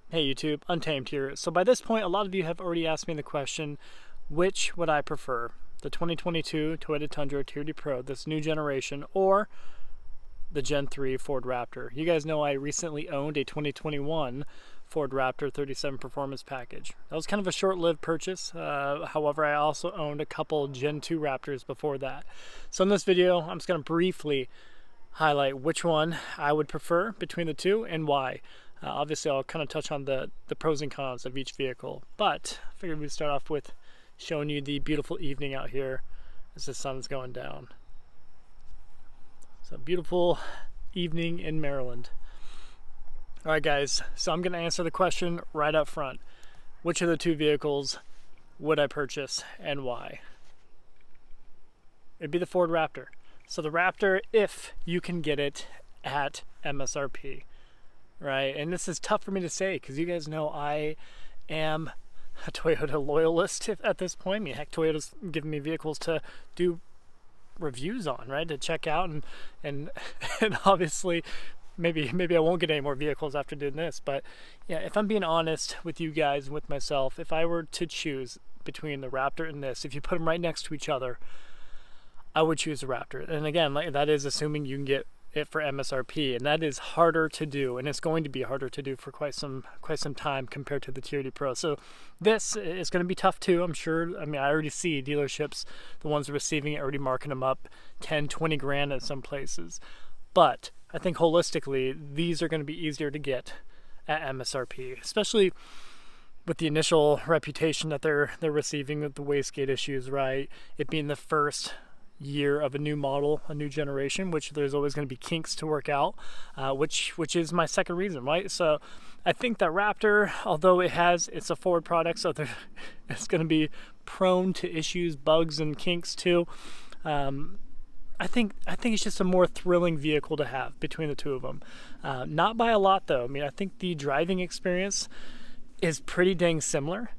Hey YouTube, Untamed here. So by this point, a lot of you have already asked me the question, which would I prefer? The 2022 Toyota Tundra TRD Pro, this new generation, or the Gen 3 Ford Raptor? You guys know I recently owned a 2021 Ford Raptor 37 Performance Package. That was kind of a short-lived purchase. However, I also owned a couple Gen 2 Raptors before that. So in this video, I'm just going to briefly highlight which one I would prefer between the two and why. Obviously, I'll kind of touch on the pros and cons of each vehicle, but I figured we'd start off with showing you the beautiful evening out here as the sun's going down. It's a beautiful evening in Maryland. All right, guys, so I'm going to answer the question right up front. Which of the two vehicles would I purchase and why? It'd be the Ford Raptor. So the Raptor, if you can get it at MSRP. Right, and this is tough for me to say because you guys know I am a Toyota loyalist at this point. I mean, heck, Toyota's giving me vehicles to do reviews on, right, to check out, and obviously maybe I won't get any more vehicles after doing this. But yeah, if I'm being honest with you guys and with myself, if I were to choose between the Raptor and this, if you put them right next to each other, I would choose the Raptor. And again, like, that is assuming you can get it for MSRP, and that is harder to do, and it's going to be harder to do for quite some time compared to the TRD Pro. So this is going to be tough too, I'm sure. I mean, I already see dealerships, the ones receiving it, already marking them up 10-20 grand at some places. But I think holistically these are going to be easier to get at MSRP, especially with the initial reputation that they're receiving with the wastegate issues, right? It being the first year of a new model, a new generation, which there's always going to be kinks to work out, which is my second reason, right? So I think that Raptor, although it's a Ford product, so it's going to be prone to issues, bugs, and kinks too. I think it's just a more thrilling vehicle to have between the two of them. Not by a lot though. I mean, I think the driving experience is pretty dang similar.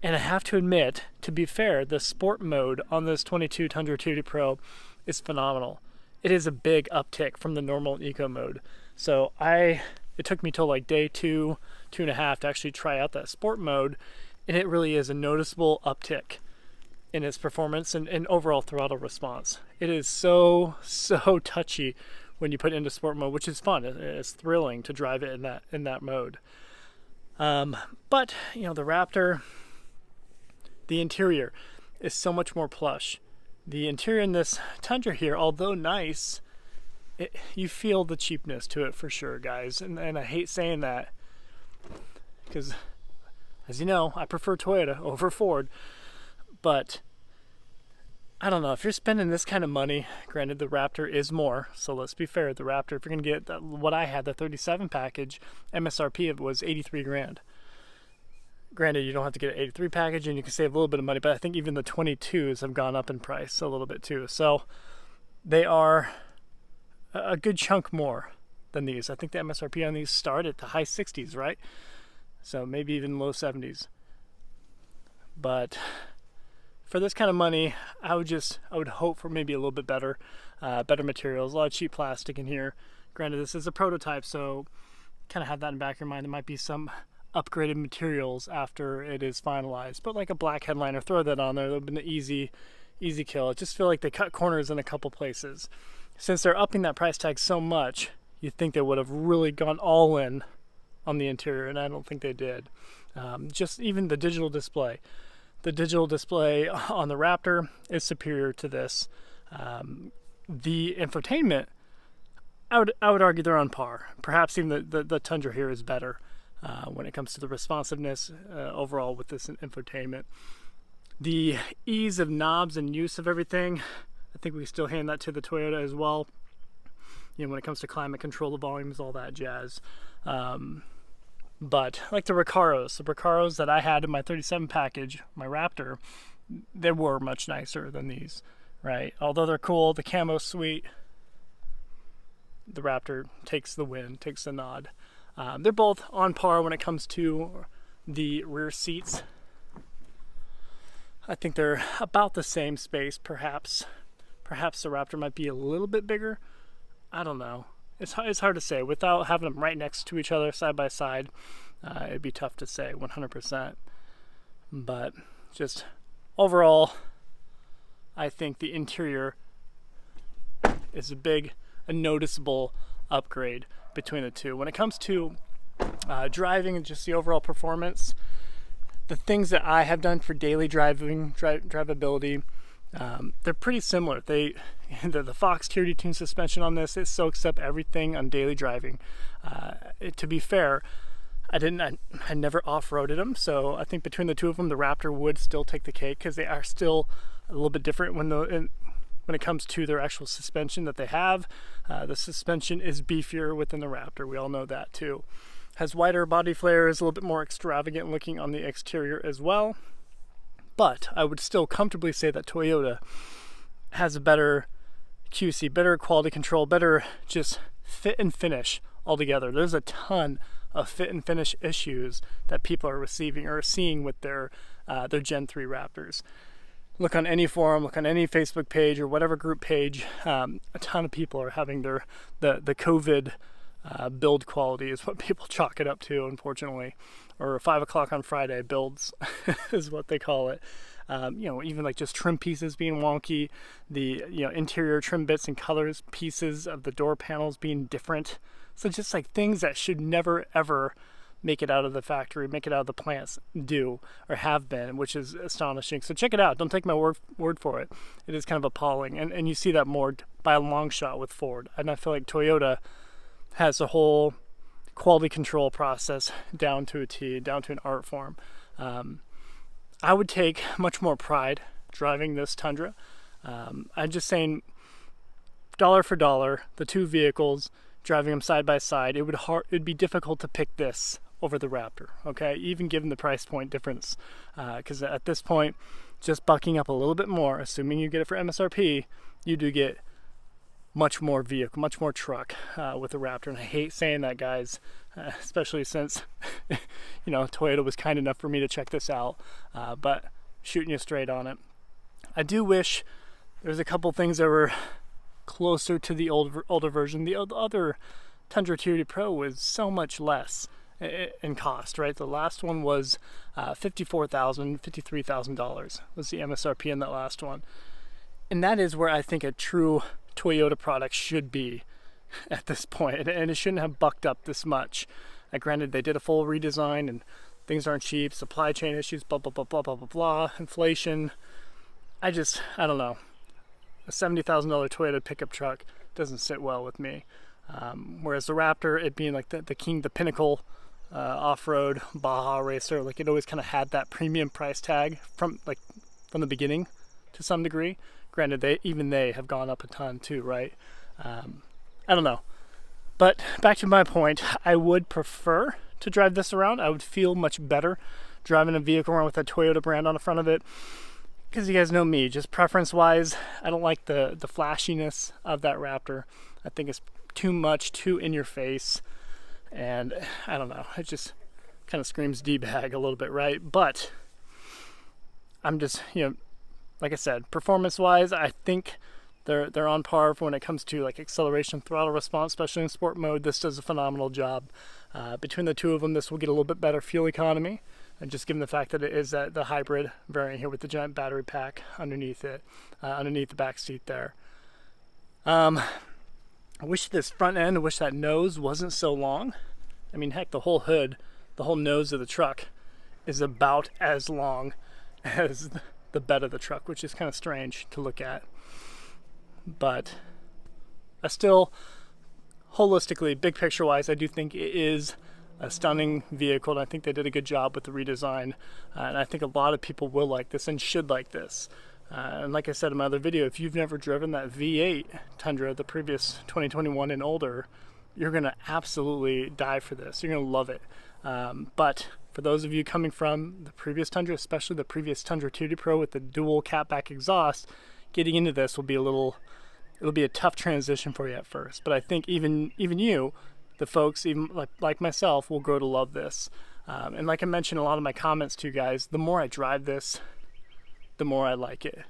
And I have to admit, to be fair, the sport mode on this 22 Tundra TRD Pro is phenomenal. It is a big uptick from the normal eco mode. So it took me till like day 2.5 to actually try out that sport mode, and it really is a noticeable uptick in its performance and overall throttle response. It is so touchy when you put it into sport mode, which is fun. It's thrilling to drive it in that mode. But you know, the Raptor, the interior is so much more plush. The interior in this Tundra here, although nice, you feel the cheapness to it for sure, guys. And I hate saying that because, as you know, I prefer Toyota over Ford. But I don't know, if you're spending this kind of money, granted the Raptor is more, so let's be fair, the Raptor, if you're going to get what I had, the 37 package, MSRP it was 83 grand. Granted, you don't have to get an 83 package and you can save a little bit of money, but I think even the 22s have gone up in price a little bit too. So they are a good chunk more than these. I think the MSRP on these start at the high 60s, right? So maybe even low 70s. But for this kind of money, I would hope for maybe a little bit better materials. A lot of cheap plastic in here. Granted, this is a prototype, so kind of have that in the back of your mind. There might be some upgraded materials after it is finalized, but like a black headliner, throw that on there. That would have been an easy kill. I just feel like they cut corners in a couple places. Since they're upping that price tag so much, you'd think they would have really gone all in on the interior, and I don't think they did. Just even the digital display. The digital display on the Raptor is superior to this. The infotainment, I would argue they're on par. Perhaps even the Tundra here is better when it comes to the responsiveness overall with this infotainment. The ease of knobs and use of everything, I think we still hand that to the Toyota as well. You know, when it comes to climate control, the volumes, all that jazz. But like the Recaros that I had in my 37 package, my Raptor, they were much nicer than these, right? Although they're cool, the camo's sweet, the Raptor takes the win, takes the nod. They're both on par when it comes to the rear seats. I think they're about the same space, perhaps. Perhaps the Raptor might be a little bit bigger. I don't know. It's hard to say without having them right next to each other, side by side. It'd be tough to say 100%. But just overall, I think the interior is a noticeable upgrade between the two. When it comes to driving and just the overall performance, the things that I have done for daily drivability, they're pretty similar. The Fox TRD tuned suspension on this, it soaks up everything on daily driving. To be fair, I never off-roaded them, so I think between the two of them, the Raptor would still take the cake, because they are still a little bit different when it comes to their actual suspension that they have. The suspension is beefier within the Raptor. We all know that too. Has wider body flares, a little bit more extravagant looking on the exterior as well. But I would still comfortably say that Toyota has a better QC, better quality control, better just fit and finish altogether. There's a ton of fit and finish issues that people are receiving or seeing with their Gen 3 Raptors. Look on any forum, look on any Facebook page or whatever group page, a ton of people are having the COVID build quality is what people chalk it up to, unfortunately, or 5 o'clock on Friday builds is what they call it. Even like just trim pieces being wonky, the interior trim bits and colors pieces of the door panels being different. So just like things that should never ever make it out of the factory, make it out of the plants do or have been, which is astonishing. So check it out. Don't take my word for it. It is kind of appalling, and you see that more by a long shot with Ford. And I feel like Toyota has the whole quality control process down to a T, down to an art form. I would take much more pride driving this Tundra. I'm just saying, dollar for dollar, the two vehicles, driving them side by side, it'd be difficult to pick this over the Raptor, okay? Even given the price point difference. Because at this point, just bucking up a little bit more, assuming you get it for MSRP, you do get much more vehicle, much more truck with the Raptor. And I hate saying that, guys, especially since Toyota was kind enough for me to check this out, but shooting you straight on it. I do wish there's a couple things that were closer to the older version. The other Tundra TRD Pro was so much less in cost, right? The last one was $53,000 was the MSRP in that last one. And that is where I think a true Toyota product should be at this point, and it shouldn't have bucked up this much. Granted, they did a full redesign and things aren't cheap, supply chain issues, blah blah blah blah blah blah blah, inflation. I don't know. A $70,000 Toyota pickup truck doesn't sit well with me. Whereas the Raptor, it being like the pinnacle off-road Baja racer, like it always kind of had that premium price tag from the beginning to some degree. Granted, they have gone up a ton too, right? I don't know. But back to my point, I would prefer to drive this around. I would feel much better driving a vehicle around with a Toyota brand on the front of it. Because you guys know me, just preference-wise, I don't like the flashiness of that Raptor. I think it's too much, too in your face, and I don't know. It just kind of screams D-bag a little bit, right? But I'm just, like I said, performance-wise, I think they're on par for when it comes to like acceleration, throttle response, especially in sport mode. This does a phenomenal job. Between the two of them, this will get a little bit better fuel economy. And just given the fact that it is the hybrid variant here with the giant battery pack underneath it, underneath the back seat there. I wish this front end, I wish that nose wasn't so long. I mean, heck, the whole hood, the whole nose of the truck is about as long as the bed of the truck, which is kind of strange to look at. But I still, holistically, big picture wise, I do think it is a stunning vehicle, and I think they did a good job with the redesign, and I think a lot of people will like this and should like this. And like I said in my other video, if you've never driven that V8 Tundra, the previous 2021 and older, you're going to absolutely die for this. You're going to love it. But for those of you coming from the previous Tundra, especially the previous Tundra TRD Pro with the dual catback exhaust, getting into this will be it'll be a tough transition for you at first. But I think even you, the folks, even like myself, will grow to love this. And like I mentioned in a lot of my comments to you guys, the more I drive this, the more I like it.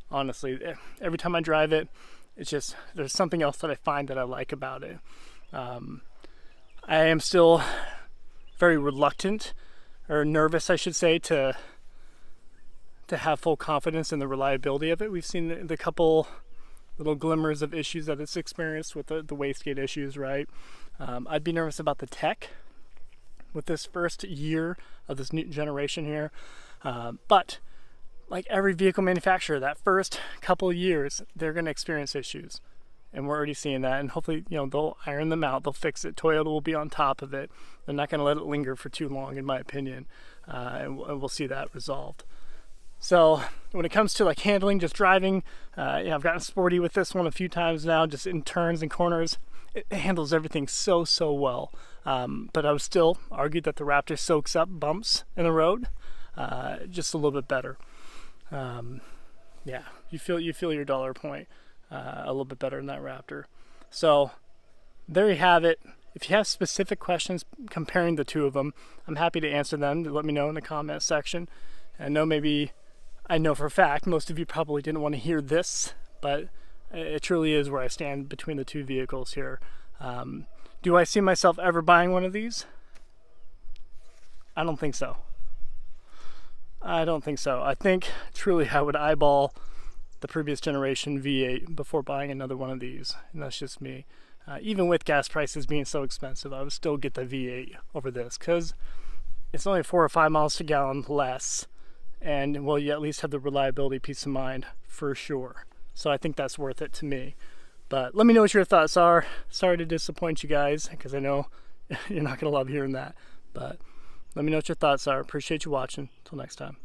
Honestly, every time I drive it, it's just, there's something else that I find that I like about it. I am still very reluctant, or nervous I should say, to have full confidence in the reliability of it. We've seen the couple little glimmers of issues that it's experienced with the wastegate issues, right? I'd be nervous about the tech with this first year of this new generation here. But like every vehicle manufacturer, that first couple of years, they're going to experience issues. And we're already seeing that. And hopefully, they'll iron them out. They'll fix it. Toyota will be on top of it. They're not going to let it linger for too long, in my opinion. And we'll see that resolved. So when it comes to like handling, just driving, I've gotten sporty with this one a few times now, just in turns and corners. It handles everything so well. But I would still argue that the Raptor soaks up bumps in the road just a little bit better. You feel your dollar point a little bit better in that Raptor. So there you have it. If you have specific questions comparing the two of them, I'm happy to answer them. Let me know in the comment section. I know for a fact most of you probably didn't want to hear this, but it truly is where I stand between the two vehicles here. Do I see myself ever buying one of these? I don't think so. I think truly I would eyeball the previous generation V8 before buying another one of these, and that's just me. Even with gas prices being so expensive, I would still get the V8 over this because it's only 4 or 5 miles to gallon less, and well, you at least have the reliability, peace of mind for sure. So I think that's worth it to me. But let me know what your thoughts are. Sorry to disappoint you guys, because I know you're not going to love hearing that. But let me know what your thoughts are. Appreciate you watching. Until next time.